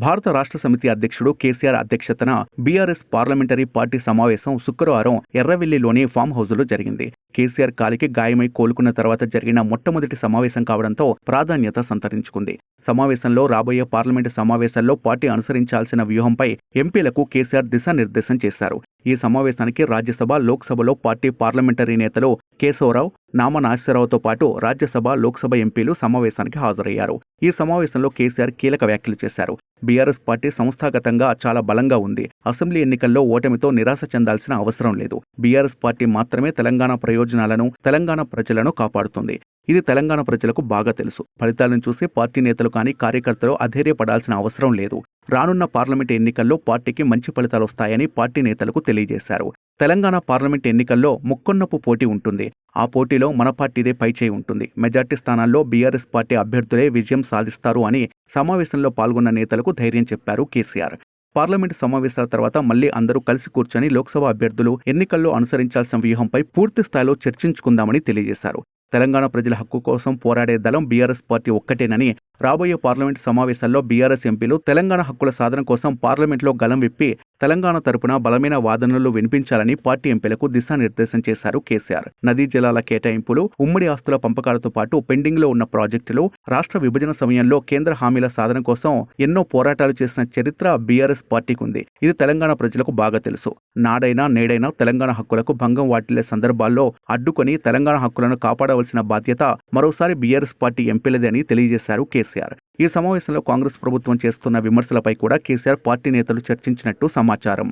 భారత రాష్ట్ర సమితి అధ్యక్షుడు కేసీఆర్ అధ్యక్షతన బీఆర్ఎస్ పార్లమెంటరీ పార్టీ సమావేశం శుక్రవారం ఎర్రవెల్లిలోని ఫామ్ హౌస్లో జరిగింది. కేసీఆర్ కాలికి గాయమై కోలుకున్న తర్వాత జరిగిన మొట్టమొదటి సమావేశం కావడంతో ప్రాధాన్యత సంతరించుకుంది. సమావేశంలో రాబోయే పార్లమెంటు సమావేశాల్లో పార్టీ అనుసరించాల్సిన వ్యూహంపై ఎంపీలకు కేసీఆర్ దిశానిర్దేశం చేశారు. ఈ సమావేశానికి రాజ్యసభ, లోక్సభలో పార్టీ పార్లమెంటరీ నేతలు కేశవరావు, నామా నాగేశ్వరరావుతో పాటు రాజ్యసభ, లోక్సభ ఎంపీలు సమావేశానికి హాజరయ్యారు. ఈ సమావేశంలో కేసీఆర్ కీలక వ్యాఖ్యలు చేశారు. బీఆర్ఎస్ పార్టీ సంస్థాగతంగా చాలా బలంగా ఉంది. అసెంబ్లీ ఎన్నికల్లో ఓటమితో నిరాశ చెందాల్సిన అవసరం లేదు. బీఆర్ఎస్ పార్టీ మాత్రమే తెలంగాణ ప్రయోజనాలను, తెలంగాణ ప్రజలను కాపాడుతుంది. ఇది తెలంగాణ ప్రజలకు బాగా తెలుసు. ఫలితాలను చూసి పార్టీ నేతలు కానీ కార్యకర్తలు అధైర్యపడాల్సిన అవసరం లేదు. రానున్న పార్లమెంటు ఎన్నికల్లో పార్టీకి మంచి ఫలితాలు వస్తాయని పార్టీ నేతలకు తెలియజేశారు. తెలంగాణ పార్లమెంటు ఎన్నికల్లో ముక్కొన్నపు పోటీ ఉంటుంది. ఆ పోటీలో మన పార్టీదే పైచేయి ఉంటుంది. మెజార్టీ స్థానాల్లో బీఆర్ఎస్ పార్టీ అభ్యర్థులే విజయం సాధిస్తారు అని సమావేశంలో పాల్గొన్న నేతలకు ధైర్యం చెప్పారు కేసీఆర్. పార్లమెంటు సమావేశాల తర్వాత మళ్లీ అందరూ కలిసి కూర్చొని లోక్సభ అభ్యర్థులు ఎన్నికల్లో అనుసరించాల్సిన వ్యూహంపై పూర్తి స్థాయిలో చర్చించుకుందామని తెలియజేశారు. తెలంగాణ ప్రజల హక్కు కోసం పోరాడే దళం బీఆర్ఎస్ పార్టీ ఒక్కటేనని, రాబోయే పార్లమెంటు సమావేశాల్లో బీఆర్ఎస్ ఎంపీలు తెలంగాణ హక్కుల సాధన కోసం పార్లమెంట్లో గలం విప్పి తెలంగాణ తరపున బలమైన వాదనలు వినిపించాలని పార్టీ ఎంపీలకు దిశానిర్దేశం చేశారు కేసీఆర్. నదీ జలాల కేటాయింపులు, ఉమ్మడి ఆస్తుల పంపకాలతో పాటు పెండింగ్లో ఉన్న ప్రాజెక్టులు, రాష్ట్ర విభజన సమయంలో కేంద్ర హామీల సాధన కోసం ఎన్నో పోరాటాలు చేసిన చరిత్ర బీఆర్ఎస్ పార్టీకి ఉంది. ఇది తెలంగాణ ప్రజలకు బాగా తెలుసు. నాడైనా నేడైనా తెలంగాణ హక్కులకు భంగం వాటిల్లే సందర్భాల్లో అడ్డుకొని తెలంగాణ హక్కులను కాపాడవలసిన బాధ్యత మరోసారి బీఆర్ఎస్ పార్టీ ఎంపీలదే అని తెలియజేశారు కేసీఆర్. ఈ సమావేశంలో కాంగ్రెస్ ప్రభుత్వం చేస్తున్న విమర్శలపై కూడా కేసీఆర్ పార్టీ నేతలు చర్చించినట్టు సమాచారం.